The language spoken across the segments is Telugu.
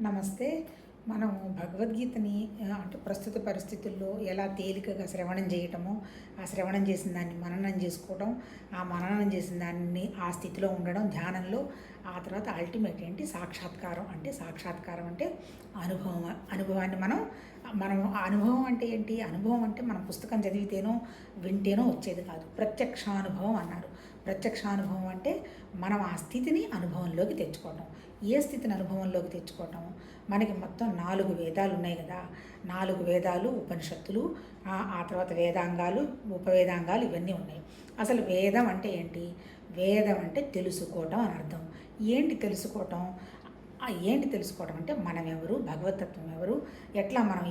నమస్తే. మనము భగవద్గీతని అంటే ప్రస్తుత పరిస్థితుల్లో ఎలా తేలికగా శ్రవణం చేయటము, ఆ శ్రవణం చేసిన దాన్ని మననం చేసుకోవడం, ఆ మననం చేసిన దాన్ని ఆ స్థితిలో ఉండడం ధ్యానంలో, ఆ తర్వాత అల్టిమేట్ ఏంటి సాక్షాత్కారం. సాక్షాత్కారం అంటే అనుభవాన్ని మనం ఆ అనుభవం అంటే ఏంటి? అనుభవం అంటే మనం పుస్తకం చదివితేనో, వింటేనో వచ్చేది కాదు. ప్రత్యక్షానుభవం అన్నారు. ప్రత్యక్షానుభవం అంటే మనం ఆ స్థితిని అనుభవంలోకి తెచ్చుకోవటం. ఏ స్థితిని అనుభవంలోకి తెచ్చుకోవటం? మనకి మొత్తం 4 వేదాలు ఉన్నాయి కదా. 4 వేదాలు, ఉపనిషత్తులు, ఆ తర్వాత వేదాంగాలు, ఉపవేదాంగాలు ఇవన్నీ ఉన్నాయి. అసలు వేదం అంటే ఏంటి? వేదం అంటే తెలుసుకోవటం అని అర్థం. ఏంటి తెలుసుకోవడం అంటే మనం ఎవరు, భగవతత్వం ఎవరు, ఎట్లా మనం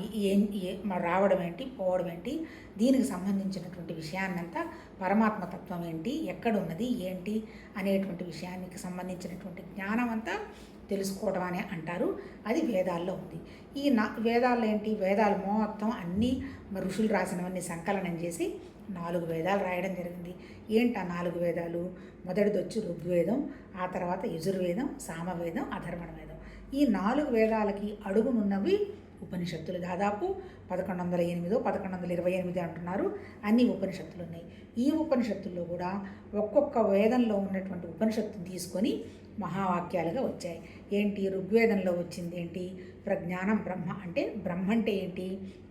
మనం రావడం ఏంటి, పోవడం ఏంటి, దీనికి సంబంధించినటువంటి విషయాన్నంతా, పరమాత్మతత్వం ఏంటి, ఎక్కడున్నది ఏంటి అనేటువంటి విషయానికి సంబంధించినటువంటి జ్ఞానం అంతా తెలుసుకోవడం అని అంటారు. అది వేదాల్లో ఉంది. వేదాల్లో ఏంటి? వేదాలు మొత్తం అన్నీ ఋషులు రాసినవన్నీ సంకలనం చేసి 4 వేదాలు రాయడం జరిగింది. ఏంటి ఆ 4 వేదాలు? మొదటిది వచ్చి ఋగ్వేదం, ఆ తర్వాత యజుర్వేదం, సామవేదం, అధర్వణ వేదం. ఈ 4 వేదాలకి అడుగునున్నవి ఉపనిషత్తులు. దాదాపు 1108 1128 అంటున్నారు. అన్ని ఉపనిషత్తులు ఉన్నాయి. ఈ ఉపనిషత్తుల్లో కూడా ఒక్కొక్క వేదంలో ఉన్నటువంటి ఉపనిషత్తుని తీసుకొని మహావాక్యాలుగా వచ్చాయి. ఏంటి? ఋగ్వేదంలో వచ్చింది ఏంటి? ప్రజ్ఞానం బ్రహ్మ. అంటే బ్రహ్మ అంటే ఏంటి?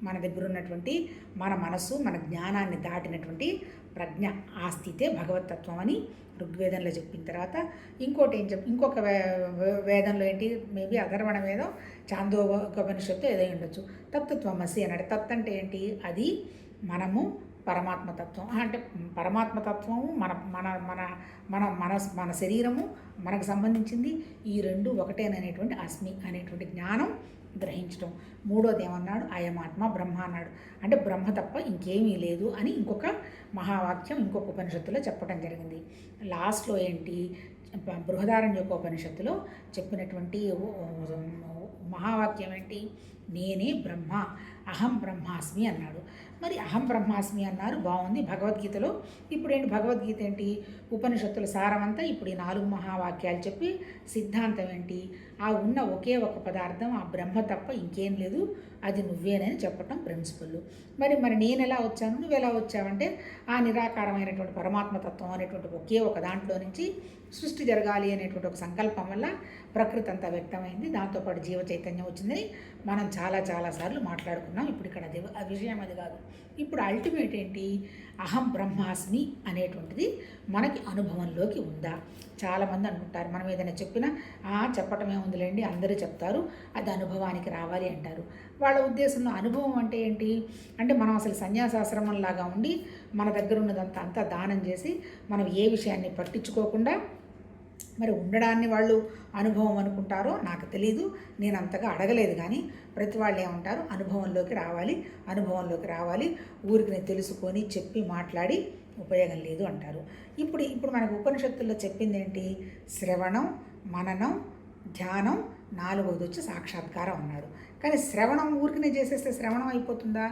మన దగ్గర ఉన్నటువంటి మన మనస్సు, మన జ్ఞానాన్ని దాటినటువంటి ప్రజ్ఞ, ఆ స్థితే భగవతత్వం అని ఋగ్వేదంలో చెప్పిన తర్వాత ఇంకొక వేదంలో ఏంటి? మేబీ అధర్వణ వేదం, చాందోగ్యోపనిషత్తు ఏదై ఉండొచ్చు. తత్వమసి అన్నాడు. తత్ అంటే ఏంటి? అది మనము పరమాత్మతత్వం. అంటే పరమాత్మతత్వము మన మన మన మన మనస్ మన శరీరము మనకు సంబంధించింది. ఈ రెండు ఒకటేననేటువంటి అస్మి అనేటువంటి జ్ఞానం గ్రహించడం. మూడోది ఏమన్నాడు? అయమాత్మ బ్రహ్మ అన్నాడు. అంటే బ్రహ్మ తప్ప ఇంకేమీ లేదు అని ఇంకొక మహావాక్యం ఇంకొక ఉపనిషత్తులో చెప్పడం జరిగింది. లాస్ట్లో ఏంటి? బృహదారణ్యకోపనిషత్తులో చెప్పినటువంటి మహావాక్యం ఏంటి? నేనే బ్రహ్మ, అహం బ్రహ్మాస్మి అన్నాడు. మరి అహం బ్రహ్మాస్మి అన్నారు, బాగుంది. భగవద్గీతలో ఇప్పుడు ఏంటి? భగవద్గీత ఏంటి? ఉపనిషత్తుల సారమంతా ఇప్పుడు ఈ 4 మహావాక్యాలు చెప్పి సిద్ధాంతం ఏంటి? ఆ ఉన్న ఒకే ఒక పదార్థం, ఆ బ్రహ్మ తప్ప ఇంకేం లేదు, అది నువ్వేనని చెప్పటం ప్రిన్సిపల్. మరి నేను ఎలా వచ్చాను, నువ్వు ఎలా వచ్చావంటే ఆ నిరాకారమైనటువంటి పరమాత్మతత్వం అనేటువంటి ఒకే ఒక దాంట్లో నుంచి సృష్టి జరగాలి అనేటువంటి ఒక సంకల్పం వల్ల ప్రకృతి అంతా వ్యక్తమైంది. దాంతోపాటు జీవ చైతన్యం వచ్చిందని మనం చాలాసార్లు మాట్లాడుకున్నాం. ఇప్పుడు ఇక్కడ ఆ విషయం అది కాదు. ఇప్పుడు అల్టిమేట్ ఏంటి? అహం బ్రహ్మాస్మి అనేటువంటిది మనకి అనుభవంలోకి ఉందా? చాలామంది అనుకుంటారు, మనం ఏదైనా చెప్పినా చెప్పటమే ఉందిలేండి, అందరూ చెప్తారు, అది అనుభవానికి రావాలి అంటారు. వాళ్ళ ఉద్దేశంలో అనుభవం అంటే ఏంటి? అంటే మనం అసలు సన్యాసాశ్రమంలాగా ఉండి మన దగ్గర ఉన్నదంతా దానం చేసి మనం ఏ విషయాన్ని పట్టించుకోకుండా మరి ఉండడాన్ని వాళ్ళు అనుభవం అనుకుంటారో నాకు తెలీదు, నేను అంతగా అడగలేదు. కానీ ప్రతి వాళ్ళు ఏమంటారు? అనుభవంలోకి రావాలి, ఊరికి నేను తెలుసుకొని చెప్పి మాట్లాడి ఉపయోగం లేదు అంటారు. ఇప్పుడు మనకు ఉపనిషత్తుల్లో చెప్పింది ఏంటి? శ్రవణం, మననం, ధ్యానం, 4వది వచ్చి సాక్షాత్కారం అన్నాడు. కానీ శ్రవణం ఊరికినే చేసేస్తే శ్రవణం అయిపోతుందా?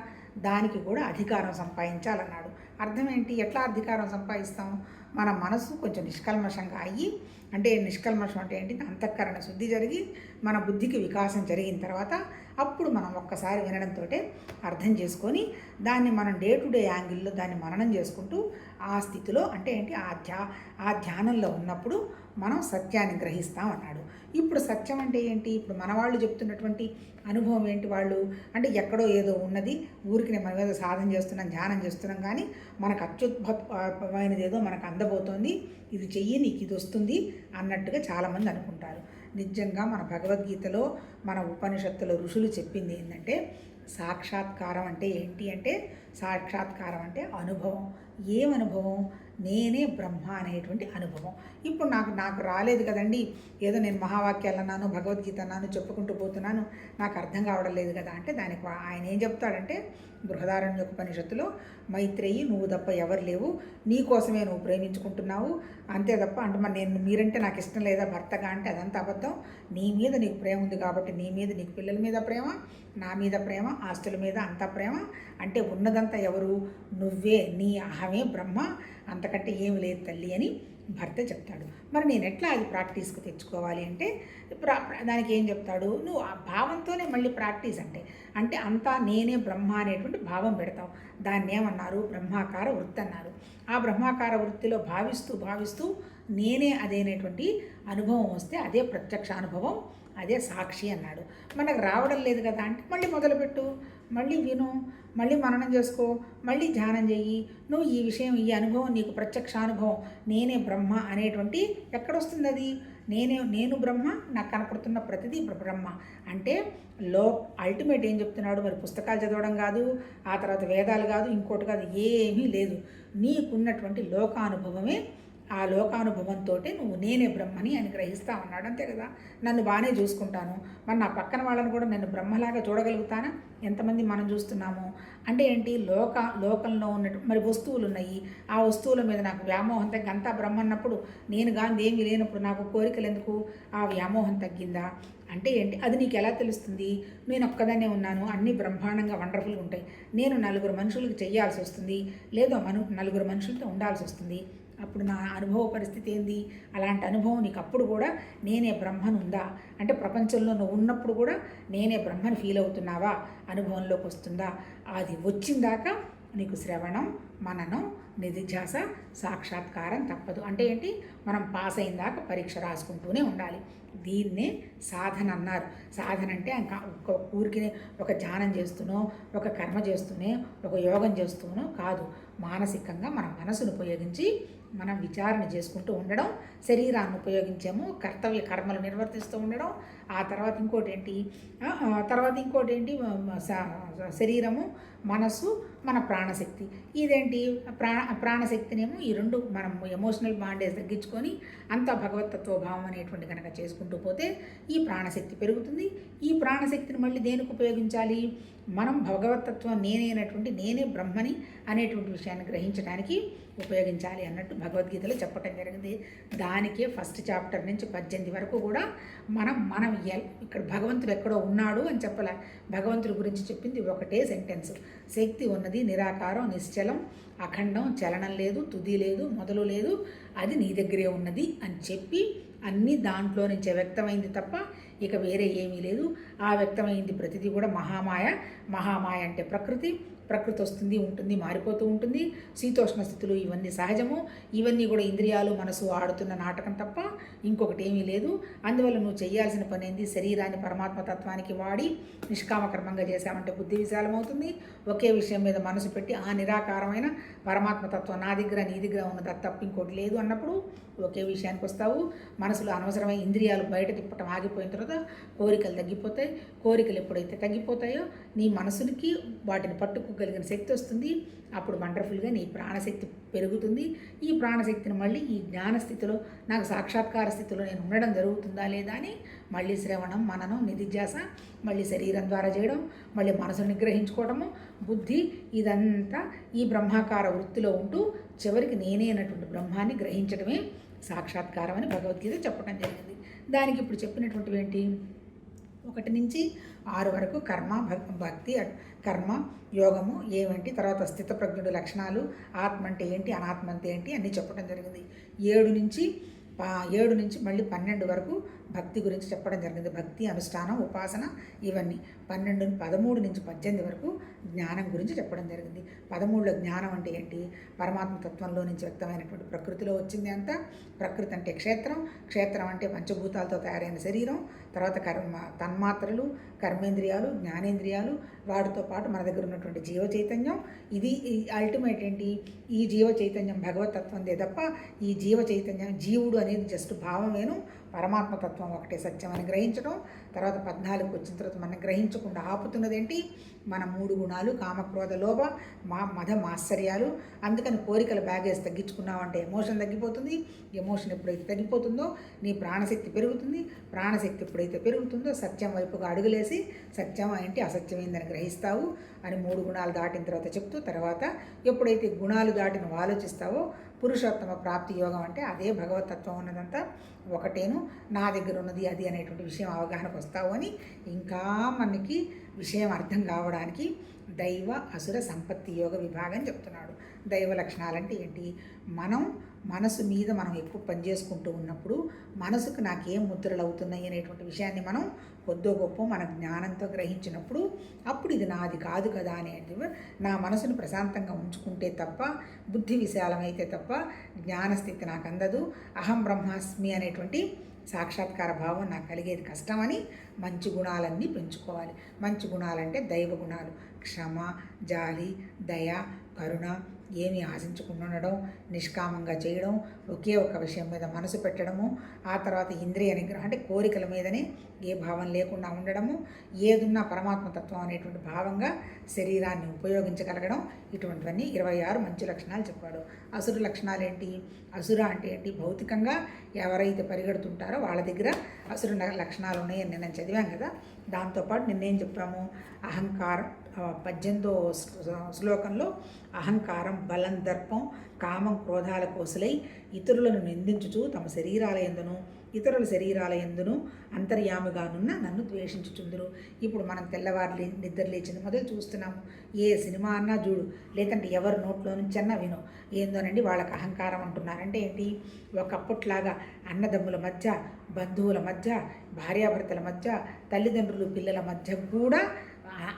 దానికి కూడా అధికారం సంపాదించాలన్నాడు. అర్థం ఏంటి? ఎట్లా అధికారం సంపాదిస్తాం? మన మనసు కొంచెం నిష్కల్మషంగా అయ్యి, అంటే నిష్కల్మషం అంటే ఏంటి? అంతఃకరణ శుద్ధి జరిగి మన బుద్ధికి వికాసం జరిగిన తర్వాత అప్పుడు మనం ఒక్కసారి వినడంతో అర్థం చేసుకొని దాన్ని మనం డే టు డే యాంగిల్లో దాన్ని మననం చేసుకుంటూ ఆ స్థితిలో అంటే ఏంటి? ఆ ధ్యానంలో ఉన్నప్పుడు మనం సత్యాన్ని గ్రహిస్తాం అన్నాడు. ఇప్పుడు సత్యం అంటే ఏంటి? ఇప్పుడు మన వాళ్ళు చెప్తున్నటువంటి అనుభవం ఏంటి? వాళ్ళు అంటే ఎక్కడో ఏదో ఉన్నది, ఊరికి మనం ఏదో సాధన చేస్తున్నాం, ధ్యానం చేస్తున్నాం, కానీ మనకు అత్యుద్భుతమైనది ఏదో మనకు అందబోతోంది, ఇది చెయ్యి నీకు ఇది వస్తుంది అన్నట్టుగా చాలామంది అనుకుంటారు. నిజంగా మన భగవద్గీతలో, మన ఉపనిషత్తులో ఋషులు చెప్పింది ఏంటంటే సాక్షాత్కారం అంటే ఏంటి అంటే సాక్షాత్కారం అంటే అనుభవం. ఏమనుభవం? నేనే బ్రహ్మ అనేటువంటి అనుభవం. ఇప్పుడు నాకు రాలేదు కదండి, ఏదో నేను మహావాక్యాలు అన్నాను, భగవద్గీత అన్నాను, చెప్పుకుంటూ పోతున్నాను, నాకు అర్థం కావడం లేదు కదా అంటే దానికి ఆయన ఏం చెప్తాడంటే బృహదారణ్యోపనిషత్తులో మైత్రేయి, నువ్వు తప్ప ఎవరు లేవు, నీ కోసమే నువ్వు ప్రేమించుకుంటున్నావు అంతే తప్ప, అంటే మరి మీరంటే నాకు ఇష్టం లేదా భర్తగా అంటే అదంతా అబద్ధం. నీ మీద నీకు ప్రేమ ఉంది కాబట్టి నీ మీద, నీకు పిల్లల మీద ప్రేమ, నా మీద ప్రేమ, ఆస్తుల మీద అంతా ప్రేమ, అంటే ఉన్నదంతా ఎవరు? నువ్వే, నీ అహమే బ్రహ్మ, అంతకంటే ఏమి లేదు తల్లి అని భర్త చెప్తాడు. మరి నేను ఎట్లా అది ప్రాక్టీస్కి తెచ్చుకోవాలి అంటే దానికి ఏం చెప్తాడు, నువ్వు ఆ భావంతోనే మళ్ళీ ప్రాక్టీస్ అంటే అంతా నేనే బ్రహ్మ అనేటువంటి భావం పెడతావు. దాన్ని ఏమన్నారు, బ్రహ్మాకార వృత్తి అన్నారు. ఆ బ్రహ్మాకార వృత్తిలో భావిస్తూ నేనే అదేనేటువంటి అనుభవం వస్తే అదే ప్రత్యక్ష అనుభవం, అదే సాక్షి అన్నాడు. మనకు రావడం లేదు కదా అంటే మళ్ళీ మొదలుపెట్టు, మళ్ళీ విను, మళ్ళీ మననం చేసుకో, మళ్ళీ ధ్యానం చెయ్యి. నువ్వు ఈ విషయం, ఈ అనుభవం నీకు ప్రత్యక్ష అనుభవం, నేనే బ్రహ్మ అనేటువంటి ఎక్కడొస్తుంది అది? నేను బ్రహ్మ, నాకు కనపడుతున్న ప్రతిదీ బ్రహ్మ అంటే అల్టిమేట్ ఏం చెప్తున్నాడు మరి? పుస్తకాలు చదవడం కాదు, ఆ తర్వాత వేదాలు కాదు, ఇంకోటి కాదు, ఏమీ లేదు. నీకున్నటువంటి లోకానుభవమే. ఆ లోకానుభవంతో నువ్వు నేనే బ్రహ్మని అని గ్రహిస్తా ఉన్నాడు. అంతే కదా, నన్ను బాగానే చూసుకుంటాను, మరి నా పక్కన వాళ్ళని కూడా నన్ను బ్రహ్మలాగా చూడగలుగుతానా? ఎంతమంది మనం చూస్తున్నాము అంటే ఏంటి? లోకంలో ఉన్నట్టు మరి వస్తువులు ఉన్నాయి, ఆ వస్తువుల మీద నాకు వ్యామోహం తగ్గి అంతా బ్రహ్మ అన్నప్పుడు నేను కానీ ఏమీ లేనప్పుడు నాకు కోరికలు ఎందుకు? ఆ వ్యామోహం తగ్గిందా అంటే ఏంటి? అది నీకు ఎలా తెలుస్తుంది? నేను ఒక్కదాన్నే ఉన్నాను, అన్నీ బ్రహ్మాండంగా వండర్ఫుల్గా ఉంటాయి, నేను నలుగురు మనుషులకు చేయాల్సి వస్తుంది, లేదో నలుగురు మనుషులతో ఉండాల్సి వస్తుంది, అప్పుడు నా అనుభవ పరిస్థితి ఏంది? అలాంటి అనుభవం నీకు అప్పుడు కూడా నేనే బ్రహ్మను ఉందా అంటే ప్రపంచంలో నువ్వు ఉన్నప్పుడు కూడా నేనే బ్రహ్మని ఫీల్ అవుతున్నావా? అనుభవంలోకి వస్తుందా? అది వచ్చిందాక నీకు శ్రవణం, మననం, నిధిధ్యాస, సాక్షాత్కారం తప్పదు. అంటే ఏంటి? మనం పాస్ అయిందాక పరీక్ష రాసుకుంటూనే ఉండాలి. దీన్నే సాధన అన్నారు. సాధన అంటే ఇంకా ఒక ఊరికి ఒక ధ్యానం చేస్తూనో, ఒక కర్మ చేస్తూనే, ఒక యోగం చేస్తూనో కాదు. మానసికంగా మన మనసును ఉపయోగించి మనం విచారణ చేసుకుంటూ ఉండడం, శరీరాన్ని ఉపయోగించాము కర్తవ్య కర్మలు నిర్వర్తిస్తూ ఉండడం. ఆ తర్వాత ఇంకోటి ఏంటి? శరీరము, మనసు, మన ప్రాణశక్తి. ఇదేంటి? ప్రాణశక్తినేమో ఈ రెండు మనం ఎమోషనల్ బాండేజ్ తగ్గించుకొని అంతా భగవతత్వభావం అనేటువంటి కనుక చేసుకుంటూ పోతే ఈ ప్రాణశక్తి పెరుగుతుంది. ఈ ప్రాణశక్తిని మళ్ళీ దేనికి ఉపయోగించాలి? మనం భగవతత్వం నేనే బ్రహ్మని అనేటువంటి విషయాన్ని గ్రహించడానికి ఉపయోగించాలి అన్నట్టు భగవద్గీతలో చెప్పటం జరిగింది. దానికే ఫస్ట్ చాప్టర్ నుంచి 18 వరకు కూడా మనం ఇక్కడ భగవంతుడు ఎక్కడో ఉన్నాడు అని చెప్పలే. భగవంతుడి గురించి చెప్పింది ఒకటే సెంటెన్స్: శక్తి ఉన్నది, నిరాకారం, నిశ్చలం, అఖండం, చలనం లేదు, తుది లేదు, మొదలు లేదు, అది నీ దగ్గరే ఉన్నది అని చెప్పి అన్నీ దాంట్లో నుంచే వ్యక్తమైంది తప్ప ఇక వేరే ఏమీ లేదు. ఆ వ్యక్తమైంది ప్రతిదీ కూడా మహామాయ అంటే ప్రకృతి వస్తుంది, ఉంటుంది, మారిపోతూ ఉంటుంది. శీతోష్ణ స్థితులు ఇవన్నీ సహజము. ఇవన్నీ కూడా ఇంద్రియాలు, మనసు ఆడుతున్న నాటకం తప్ప ఇంకొకటి ఏమీ లేదు. అందువల్ల నువ్వు చేయాల్సిన పని ఏంది? శరీరాన్ని పరమాత్మ తత్వానికి వాడి నిష్కామకర్మంగా చేశామంటే బుద్ధి విశాలమవుతుంది. ఒకే విషయం మీద మనసు పెట్టి ఆ నిరాకారమైన పరమాత్మ తత్వం నా దగ్గర, నీ దగ్గర ఉన్నది తప్ప ఇంకోటి లేదు అన్నప్పుడు ఒకే విషయానికి వస్తావు. మనసులో అనవసరమైన ఇంద్రియాలు బయట తిప్పటం ఆగిపోయిన తర్వాత కోరికలు తగ్గిపోతాయి. కోరికలు ఎప్పుడైతే తగ్గిపోతాయో నీ మనసునికి వాటిని పట్టుకోగలిగిన శక్తి వస్తుంది. అప్పుడు వండర్ఫుల్గా నీ ప్రాణశక్తి పెరుగుతుంది. ఈ ప్రాణశక్తిని మళ్ళీ ఈ జ్ఞాన స్థితిలో, నాకు సాక్షాత్కార స్థితిలో నేను ఉండడం జరుగుతుందా లేదా అని మళ్ళీ శ్రవణం, మననం, నిధిధ్యాస మళ్ళీ శరీరం ద్వారా చేయడం, మళ్ళీ మనసును నిగ్రహించుకోవడము, బుద్ధి, ఇదంతా ఈ బ్రహ్మాకార వృత్తిలో ఉంటూ చివరికి నేనేనటువంటి బ్రహ్మాన్ని గ్రహించడమే సాక్షాత్కారం అని భగవద్గీత చెప్పడం జరిగింది. దానికి ఇప్పుడు చెప్పినటువంటివి ఏంటి? 1 నుంచి 6 వరకు కర్మ, భక్తి, కర్మ, యోగము ఏమిటి, తర్వాత స్థితప్రజ్ఞుడు లక్షణాలు, ఆత్మ అంటే ఏంటి, అనాత్మ అంటే ఏంటి అన్నీ చెప్పడం జరిగింది. 7 నుంచి మళ్ళీ 12 వరకు భక్తి గురించి చెప్పడం జరిగింది. భక్తి, అనుష్ఠానం, ఉపాసన ఇవన్నీ. 13 నుంచి 18 వరకు జ్ఞానం గురించి చెప్పడం జరిగింది. 13లో జ్ఞానం అంటే ఏంటి? పరమాత్మ తత్వంలో నుంచి వ్యక్తమైనటువంటి ప్రకృతిలో వచ్చింది అంతా. ప్రకృతి అంటే క్షేత్రం అంటే పంచభూతాలతో తయారైన శరీరం, తర్వాత తన్మాత్రలు, కర్మేంద్రియాలు, జ్ఞానేంద్రియాలు, వాటితో పాటు మన దగ్గర ఉన్నటువంటి జీవ చైతన్యం. ఇది అల్టిమేట్ ఏంటి? ఈ జీవ చైతన్యం భగవతత్వందే తప్ప ఈ జీవ చైతన్యం, జీవుడు అనేది జస్ట్ భావమేను, పరమాత్మతత్వం ఒకటే సత్యం అని గ్రహించడం. తర్వాత 14కి వచ్చిన తర్వాత మనం గ్రహించకుండా ఆపుతున్నది ఏంటి? మన 3 గుణాలు, కామక్రోధ లోభ మద మాశ్చర్యాలు. అందుకని కోరికల బ్యాగేజ్ తగ్గించుకున్నావంటే ఎమోషన్ తగ్గిపోతుంది. ఎమోషన్ ఎప్పుడైతే తగ్గిపోతుందో నీ ప్రాణశక్తి పెరుగుతుంది. ప్రాణశక్తి ఎప్పుడైతే పెరుగుతుందో సత్యం వైపుగా అడుగులేసి సత్యం ఏంటి, అసత్యమైందని గ్రహిస్తావు అని 3 గుణాలు దాటిన తర్వాత చెప్తూ, తర్వాత ఎప్పుడైతే గుణాలు దాటిన ఆలోచిస్తావో పురుషోత్తమ ప్రాప్తి యోగం అంటే అదే భగవతత్వం ఉన్నదంతా ఒకటేను, నా దగ్గర ఉన్నది అది అనేటువంటి విషయం అవగాహనకు వస్తావు అని ఇంకా మనకి విషయం అర్థం కావడానికి దైవ అసుర సంపత్తి యోగ విభాగం చెప్తున్నాడు. దైవ లక్షణాలు అంటే ఏంటి? మనసు మీద మనం ఎక్కువ పనిచేసుకుంటూ ఉన్నప్పుడు మనసుకు నాకేం ముద్రలు అవుతున్నాయి అనేటువంటి విషయాన్ని మనం కొద్దో గొప్ప మన జ్ఞానంతో గ్రహించినప్పుడు అప్పుడు ఇది నాది కాదు కదా అనేది నా మనసును ప్రశాంతంగా ఉంచుకుంటే తప్ప, బుద్ధి విశాలమైతే తప్ప జ్ఞానస్థితి నాకు అందదు. అహం బ్రహ్మాస్మి అనేటువంటి సాక్షాత్కార భావం నాకు కలిగేది కష్టమని మంచి గుణాలన్నీ పెంచుకోవాలి. మంచి గుణాలంటే దైవ గుణాలు, క్షమ, జాలి, దయ, కరుణ, ఏమీ ఆశించకుండా ఉండడం, నిష్కామంగా చేయడం, ఒకే ఒక విషయం మీద మనసు పెట్టడము, ఆ తర్వాత ఇంద్రియ నిగ్రహం అంటే కోరికల మీదనే ఏ భావం లేకుండా ఉండడము, ఏదున్నా పరమాత్మతత్వం అనేటువంటి భావంగా శరీరాన్ని ఉపయోగించగలగడం, ఇటువంటివన్నీ 26 మంచి లక్షణాలు చెప్పాడు. అసురు లక్షణాలు ఏంటి? అసుర అంటే ఏంటి? భౌతికంగా ఎవరైతే పరిగెడుతుంటారో వాళ్ళ దగ్గర అసురు లక్షణాలు ఉన్నాయని నేను చదివాం కదా. దాంతోపాటు నిన్నేం చెప్పాము? అహంకారం 18వ శ్లోకంలో అహంకారం, బలం, దర్పం, కామం, క్రోధాల కోసలై ఇతరులను నిందించుచు తమ శరీరాల యందును ఇతరుల శరీరాల యందును అంతర్యామిగానున్న నన్ను ద్వేషించుచుందురు. ఇప్పుడు మనం తెల్లవారు నిద్ర లేచింది మొదలు చూస్తున్నాము. ఏ సినిమా అన్నా చూడు, లేదంటే ఎవరి నోట్లో నుంచి అన్నా విను, ఏందోనండి వాళ్ళకి అహంకారం అంటున్నారంటే ఏంటి? ఒకప్పట్లాగా అన్నదమ్ముల మధ్య, బంధువుల మధ్య, భార్యాభర్తల మధ్య, తల్లిదండ్రులు పిల్లల మధ్య కూడా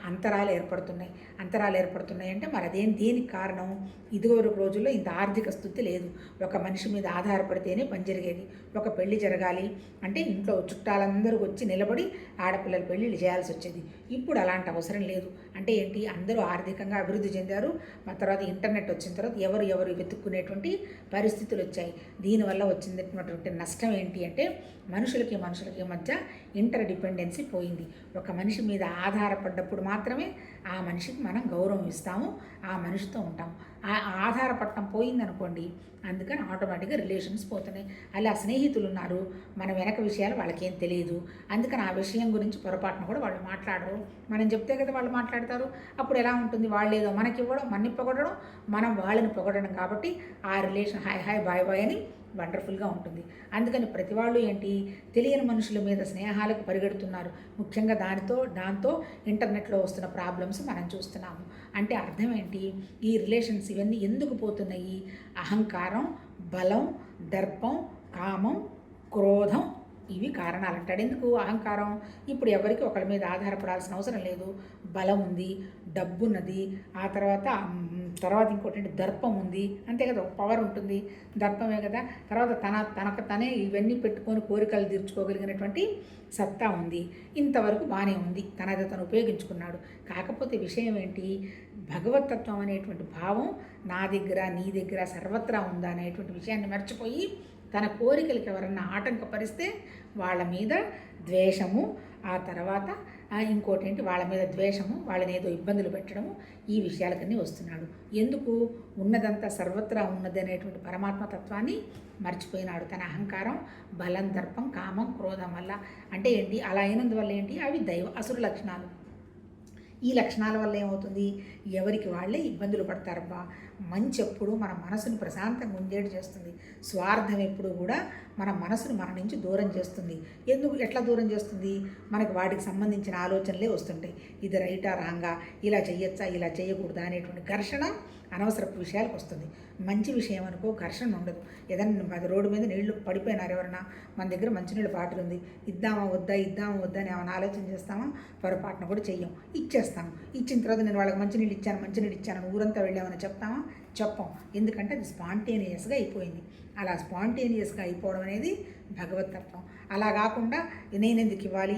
అంతరాలు ఏర్పడుతున్నాయి అంటే మరి దేనికి కారణం? ఇదివరకు రోజుల్లో ఇంత ఆర్థిక స్థితి లేదు. ఒక మనిషి మీద ఆధారపడితేనే పని జరిగేది. ఒక పెళ్లి జరగాలి అంటే ఇంట్లో చుట్టాలందరూ వచ్చి నిలబడి ఆడపిల్లల పెళ్ళిళ్ళు చేయాల్సి వచ్చేది. ఇప్పుడు అలాంటి అవసరం లేదు. అంటే ఏంటి? అందరూ ఆర్థికంగా అభివృద్ధి చెందారు. ఆ తర్వాత ఇంటర్నెట్ వచ్చిన తర్వాత ఎవరు వెతుక్కునేటువంటి పరిస్థితులు వచ్చాయి. దీనివల్ల వచ్చినటువంటి నష్టం ఏంటి అంటే మనుషులకి మధ్య ఇంటర్ డిపెండెన్సీ పోయింది. ఒక మనిషి మీద ఆధారపడ్డప్పుడు మాత్రమే ఆ మనిషికి మనం గౌరవం ఇస్తాము, ఆ మనిషితో ఉంటాము. ఆ ఆధారపడటం పోయిందనుకోండి, అందుకని ఆటోమేటిక్గా రిలేషన్స్ పోతున్నాయి. అలా స్నేహితులు ఉన్నారు, మన వెనక విషయాలు వాళ్ళకేం తెలియదు, అందుకని ఆ విషయం గురించి పొరపాటున కూడా వాళ్ళు మాట్లాడరు. మనం చెప్తే కదా వాళ్ళు మాట్లాడతారు. అప్పుడు ఎలా ఉంటుంది? వాళ్ళు ఏదో మనకి ఇవ్వడం, మనని పొగడడం, మనం వాళ్ళని పొగడడం. కాబట్టి ఆ రిలేషన్ హాయ్ బాయ్ అని వండర్ఫుల్గా ఉంటుంది. అందుకని ప్రతి వాళ్ళు ఏంటి? తెలియని మనుషుల మీద స్నేహాలకు పరిగెడుతున్నారు. ముఖ్యంగా దాంతో ఇంటర్నెట్లో వస్తున్న ప్రాబ్లమ్స్ మనం చూస్తున్నాము. అంటే అర్థం ఏంటి? ఈ రిలేషన్స్ ఇవన్నీ ఎందుకు పోతున్నాయి? అహంకారం, బలం, దర్పం, కామం, క్రోధం, ఇవి కారణాలు అంటాడు. ఎందుకు అహంకారం? ఇప్పుడు ఎవరికి ఒకరి మీద ఆధారపడాల్సిన అవసరం లేదు. బలం ఉంది, డబ్బున్నది, ఆ తర్వాత ఇంకోటి ఏంటి? దర్పం ఉంది. అంతే కదా, ఒక పవర్ ఉంటుంది, దర్పమే కదా. తర్వాత తనకు తనే ఇవన్నీ పెట్టుకొని కోరికలు తీర్చుకోగలిగినటువంటి సత్తా ఉంది. ఇంతవరకు బాగానే ఉంది, తనది తను ఉపయోగించుకున్నాడు. కాకపోతే విషయం ఏంటి? భగవతత్వం అనేటువంటి భావం నా దగ్గర, నీ దగ్గర, సర్వత్రా ఉందా అనేటువంటి విషయాన్ని మర్చిపోయి తన కోరికలకు ఎవరన్నా ఆటంకపరిస్తే వాళ్ళ మీద ద్వేషము, ఆ తర్వాత ఇంకోటి ఏంటి? వాళ్ళ మీద ద్వేషము, వాళ్ళని ఏదో ఇబ్బందులు పెట్టడము, ఈ విషయాలకన్నీ వస్తున్నాడు. ఎందుకు? ఉన్నదంతా సర్వత్రా ఉన్నది అనేటువంటి పరమాత్మ తత్వాన్ని మర్చిపోయినాడు. తన అహంకారం, బలం, దర్పం, కామం, క్రోధం వల్ల. అంటే ఏంటి? అలా అయినందువల్ల ఏంటి? అవి అసురు లక్షణాలు. ఈ లక్షణాల వల్ల ఏమవుతుంది? ఎవరికి వాళ్ళే ఇబ్బందులు పడతారబ్బా. మంచి ఎప్పుడు మన మనసును ప్రశాంతంగా ఉండేటి చేస్తుంది. స్వార్థం ఎప్పుడు కూడా మన మనసును మన నుంచి దూరం చేస్తుంది. ఎట్లా దూరం చేస్తుంది? మనకు వాటికి సంబంధించిన ఆలోచనలే వస్తుంటాయి. ఇది రైటా రాంగా, ఇలా చేయొచ్చా, ఇలా చేయకూడదా అనేటువంటి ఘర్షణ అనవసరపు విషయాలకు వస్తుంది. మంచి విషయం అనుకో ఘర్షణ ఉండదు. ఏదన్నా రోడ్డు మీద నీళ్లు పడిపోయినారు ఎవరన్నా, మన దగ్గర మంచినీళ్ళు బాటిల్ ఉంది, ఇద్దామా వద్దా అని ఏమైనా ఆలోచన చేస్తామా? పొరపాటున కూడా చెయ్యం, ఇచ్చేస్తాము. ఇచ్చిన తర్వాత నేను వాళ్ళకి మంచినీళ్ళు ఇచ్చాను ఊరంతా వెళ్ళామని చెప్తామా? చెప్పం. ఎందుకంటే అది స్పాంటేనియస్గా అయిపోయింది. అలా స్పాంటేనియస్గా అయిపోవడం అనేది భగవతత్వం. అలా కాకుండా నేను ఎందుకు ఇవ్వాలి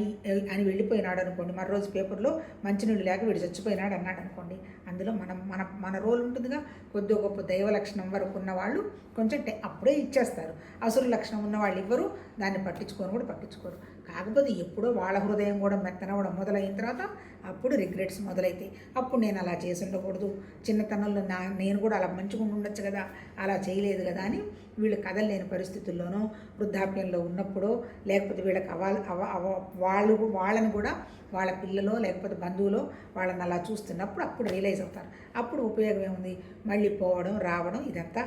అని వెళ్ళిపోయినాడు అనుకోండి, మరో రోజు పేపర్లో మంచినీళ్ళు లేక వీడు చచ్చిపోయినాడు అన్నాడు అనుకోండి, అందులో మన రోల్ ఉంటుందిగా. కొద్ది గొప్ప దైవ లక్షణం వరకు ఉన్నవాళ్ళు కొంచెం అప్పుడే ఇచ్చేస్తారు. అసురు లక్షణం ఉన్న వాళ్ళు ఇవ్వరు, దాన్ని పట్టించుకోరు. కాకపోతే ఎప్పుడో వాళ్ళ హృదయం కూడా మెత్తనవడం మొదలైన తర్వాత అప్పుడు రిగ్రెట్స్ మొదలైతాయి. అప్పుడు నేను అలా చేసి ఉండకూడదు, చిన్నతనంలో నేను కూడా అలా మంచిగా ఉండొచ్చు కదా, అలా చేయలేదు కదా అని వీళ్ళు కదలలేని పరిస్థితుల్లోనో, వృద్ధాప్యంలో ఉన్నప్పుడో, లేకపోతే వీళ్ళకి వాళ్ళని కూడా వాళ్ళ పిల్లలో లేకపోతే బంధువులో వాళ్ళని అలా చూస్తున్నప్పుడు అప్పుడు రియలైజ్ అవుతారు. అప్పుడు ఉపయోగం ఏముంది? మళ్ళీ పోవడం రావడం, ఇదంతా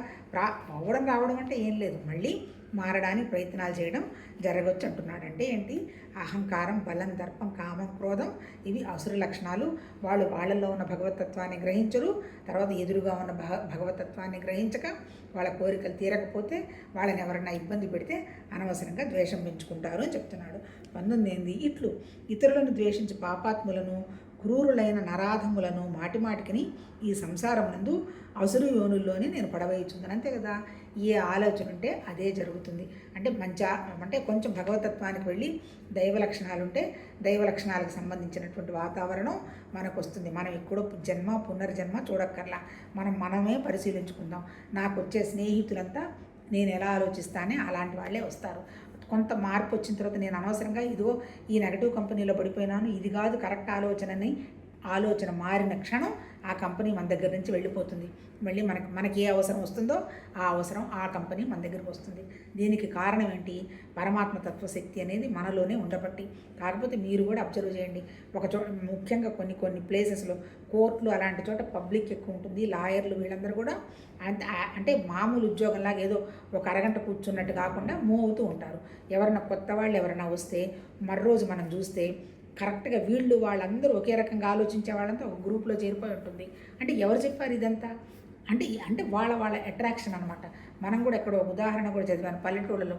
రావడం అంటే ఏం లేదు, మళ్ళీ మారడానికి ప్రయత్నాలు చేయడం జరగవచ్చు అంటున్నాడు. అంటే ఏంటి? అహంకారం, బలం, దర్పం, కామం, క్రోధం ఇవి అసురు లక్షణాలు. వాళ్ళల్లో ఉన్న భగవతత్వాన్ని గ్రహించరు. తర్వాత ఎదురుగా ఉన్న భగవతత్వాన్ని గ్రహించక వాళ్ళ కోరికలు తీరకపోతే, వాళ్ళని ఎవరైనా ఇబ్బంది పెడితే అనవసరంగా ద్వేషం పెంచుకుంటారు అని చెప్తున్నాడు. 19 ఇట్లు ఇతరులను ద్వేషించి పాపాత్ములను, క్రూరులైన నరాధములను మాటిమాటికిని ఈ సంసారమునందు అసురు యోనుల్లోనే నేను పడవేయుచుందని. అంతే కదా, ఏ ఆలోచన ఉంటే అదే జరుగుతుంది. అంటే కొంచెం భగవతత్వానికి వెళ్ళి దైవ లక్షణాలు ఉంటే దైవ లక్షణాలకు సంబంధించినటువంటి వాతావరణం మనకు వస్తుంది. మనం ఎక్కడో జన్మ పునర్జన్మ చూడక్కర్లా, మనమే పరిశీలించుకుందాం. నాకు వచ్చే స్నేహితులంతా నేను ఎలా ఆలోచిస్తానే అలాంటి వాళ్ళే వస్తారు. కొంత మార్పు వచ్చిన తర్వాత నేను అనవసరంగా ఈ నెగటివ్ కంపెనీలో పడిపోయినాను, ఇది కాదు కరెక్ట్ ఆలోచన మారిన క్షణం ఆ కంపెనీ మన దగ్గర నుంచి వెళ్ళిపోతుంది. మళ్ళీ మనకి ఏ అవసరం వస్తుందో ఆ అవసరం ఆ కంపెనీ మన దగ్గరికి వస్తుంది. దీనికి కారణం ఏంటి? పరమాత్మ తత్వశక్తి అనేది మనలోనే ఉండబట్టి. కాకపోతే మీరు కూడా అబ్జర్వ్ చేయండి, ఒక చోట ముఖ్యంగా కొన్ని ప్లేసెస్లో కోర్టులు అలాంటి చోట పబ్లిక్ ఎక్కువ ఉంటుంది. లాయర్లు వీళ్ళందరూ కూడా అంటే మామూలు ఉద్యోగంలాగా ఏదో ఒక అరగంట కూర్చున్నట్టు కాకుండా మూవ్ అవుతూ ఉంటారు. ఎవరైనా కొత్త వాళ్ళు ఎవరైనా వస్తే మరోజు మనం చూస్తే కరెక్ట్గా వాళ్ళందరూ ఒకే రకంగా ఆలోచించే వాళ్ళంతా ఒక గ్రూప్లో చేరిపోయి ఉంటుంది. అంటే ఎవరు చెప్పారు ఇదంతా? అంటే వాళ్ళ అట్రాక్షన్ అనమాట. మనం కూడా ఎక్కడో ఉదాహరణ కూడా చదివాను, పల్లెటూళ్ళలో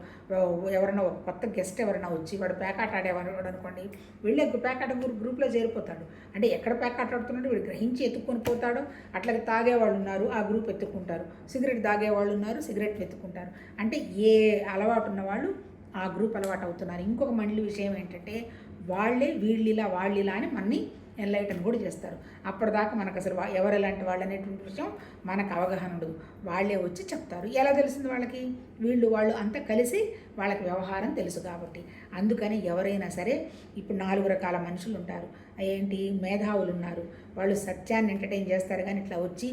ఎవరైనా ఒక కొత్త గెస్ట్ ఎవరైనా వచ్చి వాడు పేకాట ఆడేవాడు అనుకోండి, వెళ్ళే పేకాట గ్రూప్లో చేరిపోతాడు. అంటే ఎక్కడ పేకాట ఆడుతున్నాడో వీడు గ్రహించి ఎత్తుక్కొని పోతాడో. అట్లాగే తాగేవాళ్ళు ఉన్నారు, ఆ గ్రూప్ ఎత్తుక్కుంటారు. సిగరెట్ తాగేవాళ్ళు ఉన్నారు, సిగరెట్లు ఎత్తుక్కుంటారు. అంటే ఏ అలవాటు ఉన్నవాళ్ళు ఆ గ్రూప్ అలవాటు అవుతున్నారు. ఇంకొక మండలి విషయం ఏంటంటే, వాళ్ళిలా అని మనని ఎన్లైటన్ కూడా చేస్తారు. అప్పటిదాకా మనకు అసలు ఎవరు ఎలాంటి వాళ్ళు అనేటువంటి విషయం మనకు అవగాహన ఉండదు. వాళ్ళే వచ్చి చెప్తారు. ఎలా తెలిసింది వాళ్ళకి? వాళ్ళు అంతా కలిసి వాళ్ళకి వ్యవహారం తెలుసు కాబట్టి. అందుకని ఎవరైనా సరే, ఇప్పుడు 4 రకాల మనుషులు ఉంటారు. ఏంటి? మేధావులు ఉన్నారు, వాళ్ళు సత్యాన్ని ఎంటర్టైన్ చేస్తారు. కానీ ఇట్లా వచ్చి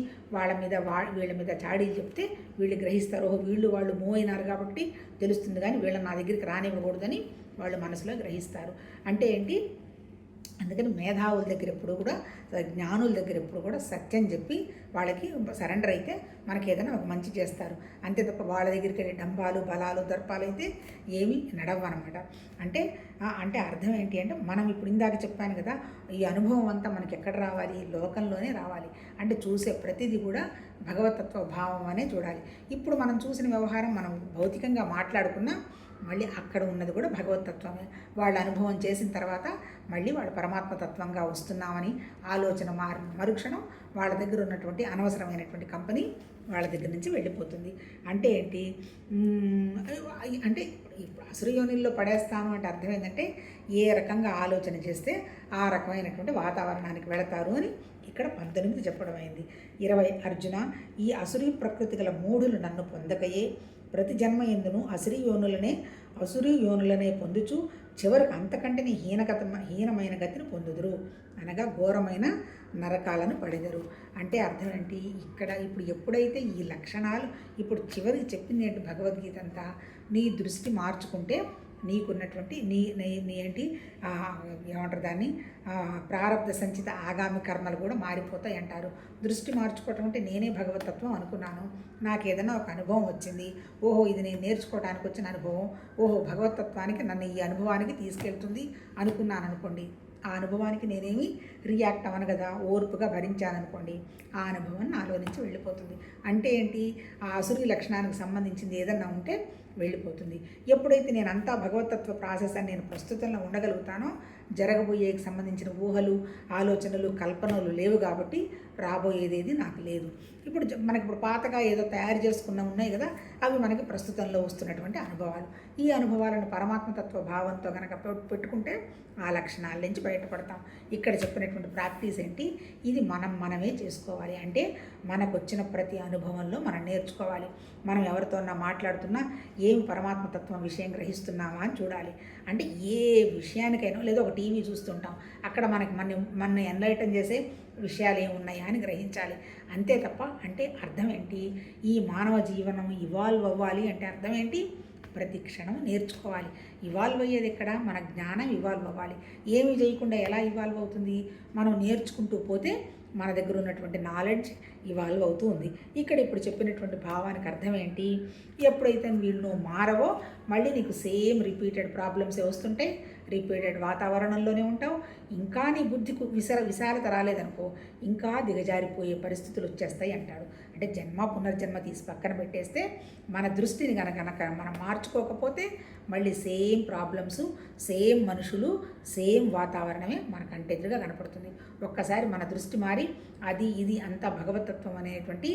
వీళ్ళ మీద చాడీలు చెప్తే వీళ్ళు గ్రహిస్తారు. వాళ్ళు మూవ్ అయినారు కాబట్టి తెలుస్తుంది, కానీ వీళ్ళని నా దగ్గరికి రానివ్వకూడదని వాళ్ళు మనసులో గ్రహిస్తారు. అంటే ఏంటి? అందుకని మేధావుల దగ్గర ఎప్పుడు కూడా, జ్ఞానుల దగ్గర ఎప్పుడు కూడా సత్యం చెప్పి వాళ్ళకి సరెండర్ అయితే మనకి ఏదైనా ఒక మంచి చేస్తారు. అంతే తప్ప వాళ్ళ దగ్గరికి వెళ్ళి డంబాలు, బలాలు, దర్పాలు అయితే ఏమీ నడవన్నమాట. అంటే అర్థం ఏంటి అంటే, మనం ఇప్పుడు ఇందాక చెప్పాను కదా, ఈ అనుభవం అంతా మనకి ఎక్కడ రావాలి? లోకంలోనే రావాలి. అంటే చూసే ప్రతిదీ కూడా భగవతత్వ భావం అనే చూడాలి. ఇప్పుడు మనం చూసిన వ్యవహారం మనం భౌతికంగా మాట్లాడుకున్నా మళ్ళీ అక్కడ ఉన్నది కూడా భగవతత్వమే. వాళ్ళ అనుభవం చేసిన తర్వాత మళ్ళీ వాళ్ళు పరమాత్మతత్వంగా వస్తున్నామని ఆలోచన మరుక్షణం వాళ్ళ దగ్గర ఉన్నటువంటి అనవసరమైనటువంటి కంపెనీ వాళ్ళ దగ్గర నుంచి వెళ్ళిపోతుంది. అంటే ఏంటి? అంటే ఇప్పుడు అసురయోనిల్లో పడేస్తాను అంటే అర్థం ఏంటంటే, ఏ రకంగా ఆలోచన చేస్తే ఆ రకమైనటువంటి వాతావరణానికి వెళతారు అని ఇక్కడ 19 చెప్పడం అయింది. 20 అర్జున, ఈ అసురీ ప్రకృతి గల మూఢులు నన్ను పొందకయే ప్రతి జన్మ ఎందును అసురీ యోనులనే పొందుచు చివరికి అంతకంటే హీనమైన గతిని పొందుదురు, అనగా ఘోరమైన నరకాలను పడెదరు. అంటే అర్థం ఏంటి? ఇప్పుడు ఎప్పుడైతే ఈ లక్షణాలు, ఇప్పుడు చివరికి చెప్పింది ఏంటి భగవద్గీత అంతా? నీ దృష్టి మార్చుకుంటే నీకున్నటువంటి నీ ఏంటి ఏమంటారు దాన్ని, ప్రారబ్ధ సంచిత ఆగామి కర్మలు కూడా మారిపోతాయి అంటారు. దృష్టి మార్చుకోవటం అంటే నేనే భగవతత్వం అనుకున్నాను, నాకు ఏదైనా ఒక అనుభవం వచ్చింది, ఓహో ఇది నేను నేర్చుకోవడానికి వచ్చిన అనుభవం, ఓహో భగవతత్వానికి నన్ను ఈ అనుభవానికి తీసుకెళ్తుంది అనుకున్నాను అనుకోండి. ఆ అనుభవానికి నేనేమి రియాక్ట్ అవ్వను కదా, ఓర్పుగా భరించాననుకోండి, ఆ అనుభవం నాలో నుంచి వెళ్ళిపోతుంది. అంటే ఏంటి? ఆ అసురీ లక్షణానికి సంబంధించింది ఏదన్నా ఉంటే వెళ్ళిపోతుంది. ఎప్పుడైతే నేను అంతా భగవతత్వ ప్రాసెస్ అని నేను ప్రస్తుతంలో ఉండగలుగుతానో, జరగబోయేకి సంబంధించిన ఊహలు, ఆలోచనలు, కల్పనలు లేవు కాబట్టి రాబోయేదేది నాకు లేదు. మనకి పాతగా ఏదో తయారు చేసుకున్న ఉన్నాయి కదా, అవి మనకి ప్రస్తుతంలో వస్తున్నటువంటి అనుభవాలు. ఈ అనుభవాలను పరమాత్మతత్వ భావంతో కనుక పెట్టుకుంటే ఆ లక్షణాల నుంచి బయటపడతాం. ఇక్కడ చెప్పినటువంటి ప్రాక్టీస్ ఏంటి? ఇది మనమే చేసుకోవాలి. అంటే మనకు వచ్చిన ప్రతి అనుభవంలో మనం నేర్చుకోవాలి. మనం ఎవరితోన్నా మాట్లాడుతున్నా ఏం పరమాత్మతత్వం విషయం గ్రహిస్తున్నామా అని చూడాలి. అంటే ఏ విషయానికైనా, లేదా ఒక టీవీ చూస్తుంటాం, అక్కడ మన ఎన్లైటన్ చేసే విషయాలు ఏమున్నాయా అని గ్రహించాలి. అంతే తప్ప అంటే అర్థం ఏంటి? ఈ మానవ జీవనం ఇవాల్వ్ అవ్వాలి అంటే అర్థం ఏంటి? ప్రతి క్షణం నేర్చుకోవాలి. ఇవాల్వ్ అయ్యేది ఎక్కడ? మన జ్ఞానం ఇవాల్వ్ అవ్వాలి. ఏమి చేయకుండా ఎలా ఇవాల్వ్ అవుతుంది? మనం నేర్చుకుంటూ పోతే మన దగ్గర ఉన్నటువంటి నాలెడ్జ్ ఇవాల్వ్ అవుతూ ఉంది. ఇక్కడ ఇప్పుడు చెప్పినటువంటి భావానికి అర్థం ఏంటి? ఎప్పుడైతే వీళ్ళు నువ్వు మారవో మళ్ళీ నీకు సేమ్ రిపీటెడ్ ప్రాబ్లమ్సే వస్తుంటాయి, రిపీటెడ్ వాతావరణంలోనే ఉంటావు. ఇంకా నీ బుద్ధికి విశాలత రాలేదనుకో ఇంకా దిగజారిపోయే పరిస్థితులు వచ్చేస్తాయి అంటాడు. అంటే జన్మ పునర్జన్మ తీసి పక్కన పెట్టేస్తే మన దృష్టిని కనుక మనం మార్చుకోకపోతే మళ్ళీ సేమ్ ప్రాబ్లమ్స్, సేమ్ మనుషులు, సేమ్ వాతావరణమే మన కంటెదురుగా కనపడుతుంది. ఒక్కసారి మన దృష్టి మారి అది ఇది అంతా భగవతత్వం అనేటువంటి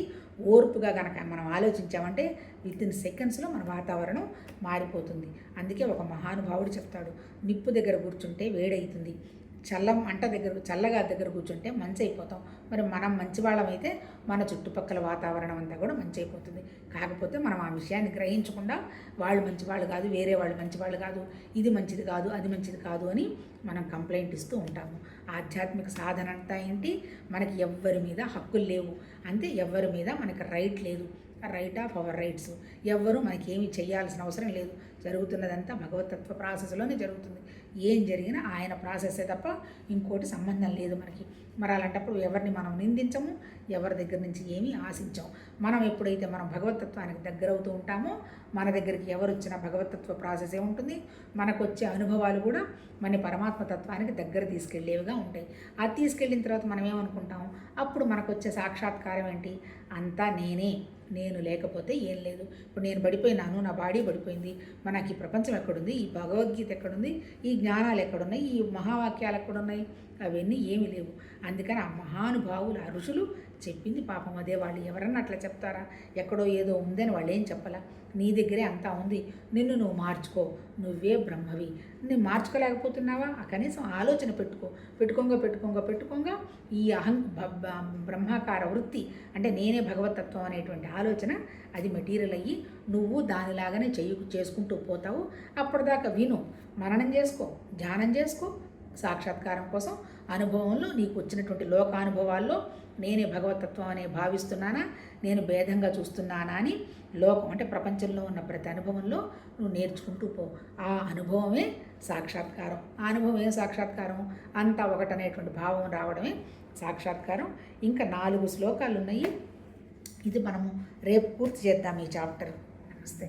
ఓర్పుగా కనుక మనం ఆలోచించామంటే వితిన్ సెకండ్స్లో మన వాతావరణం మారిపోతుంది. అందుకే ఒక మహానుభావుడు చెప్తాడు, నిప్పు దగ్గర కూర్చుంటే వేడవుతుంది, చల్లగా దగ్గర కూర్చుంటే మంచి అయిపోతాం. మరి మనం మంచివాళ్ళమైతే మన చుట్టుపక్కల వాతావరణం అంతా కూడా మంచి అయిపోతుంది. కాకపోతే మనం ఆ విషయాన్ని గ్రహించకుండా వాళ్ళు మంచివాళ్ళు కాదు, వేరే వాళ్ళు మంచివాళ్ళు కాదు, ఇది మంచిది కాదు, అది మంచిది కాదు అని మనం కంప్లైంట్ ఇస్తూ ఉంటాము. ఆధ్యాత్మిక సాధన అంతా ఏంటి? మనకి ఎవ్వరి మీద హక్కులు లేవు, అంతే, ఎవ్వరి మీద మనకి రైట్ లేదు, రైట్ ఆఫ్ అవర్ రైట్స్. ఎవ్వరూ మనకి ఏమి చేయాల్సిన అవసరం లేదు. జరుగుతున్నదంతా భగవతత్వ ప్రాసెస్లోనే జరుగుతుంది. ఏం జరిగినా ఆయన ప్రాసెస్సే తప్ప ఇంకోటి సంబంధం లేదు మనకి. మరి అలాంటప్పుడు ఎవరిని మనం నిందించము, ఎవరి దగ్గర నుంచి ఏమీ ఆశించాం. మనం ఎప్పుడైతే మనం భగవతత్వానికి దగ్గర అవుతూ ఉంటామో మన దగ్గరికి ఎవరు వచ్చినా భగవతత్వ ప్రాసెసే ఉంటుంది. మనకు వచ్చే అనుభవాలు కూడా మన పరమాత్మతత్వానికి దగ్గర తీసుకెళ్లేవిగా ఉంటాయి. అది తీసుకెళ్ళిన తర్వాత మనం ఏమనుకుంటాం? అప్పుడు మనకు వచ్చే సాక్షాత్కారం ఏంటి? అంతా నేను లేకపోతే ఏం లేదు. ఇప్పుడు నేను పడిపోయినాను, నా బాడీ పడిపోయింది, మనకి ఈ ప్రపంచం ఎక్కడుంది, ఈ భగవద్గీత ఎక్కడుంది, ఈ జ్ఞానాలు ఎక్కడున్నాయి, ఈ మహావాక్యాలు ఎక్కడున్నాయి? అవన్నీ ఏమీ లేవు. అందుకని ఆ మహానుభావులు, ఆ ఋషులు చెప్పింది పాపం అదే. వాళ్ళు ఎవరన్నా అట్లా చెప్తారా? ఎక్కడో ఏదో ఉందని వాళ్ళు ఏం చెప్పలా. నీ దగ్గరే అంతా ఉంది, నిన్ను నువ్వు మార్చుకో, నువ్వే బ్రహ్మవి. నువ్వు మార్చుకోలేకపోతున్నావా? కనీసం ఆలోచన పెట్టుకోగా ఈ బ్రహ్మాకార వృత్తి అంటే నేనే భగవతత్వం అనేటువంటి ఆలోచన అది మెటీరియల్ అయ్యి నువ్వు దానిలాగానే చేసుకుంటూ పోతావు. అప్పటిదాకా విను, మననం చేసుకో, ధ్యానం చేసుకో. సాక్షాత్కారం కోసం అనుభవంలో నీకు వచ్చినటువంటి లోకానుభవాల్లో నేనే భగవతత్వం అనే భావిస్తున్నానా, నేను భేదంగా చూస్తున్నానా అని లోకం అంటే ప్రపంచంలో ఉన్న ప్రతి అనుభవంలో నువ్వు నేర్చుకుంటూ పో. ఆ అనుభవమే సాక్షాత్కారం. ఆ అనుభవం ఏం సాక్షాత్కారం? అంతా ఒకటనేటువంటి భావం రావడమే సాక్షాత్కారం. ఇంకా 4 శ్లోకాలు ఉన్నాయి. ఇది మనము రేపు పూర్తి చేద్దాం ఈ చాప్టర్. నమస్తే.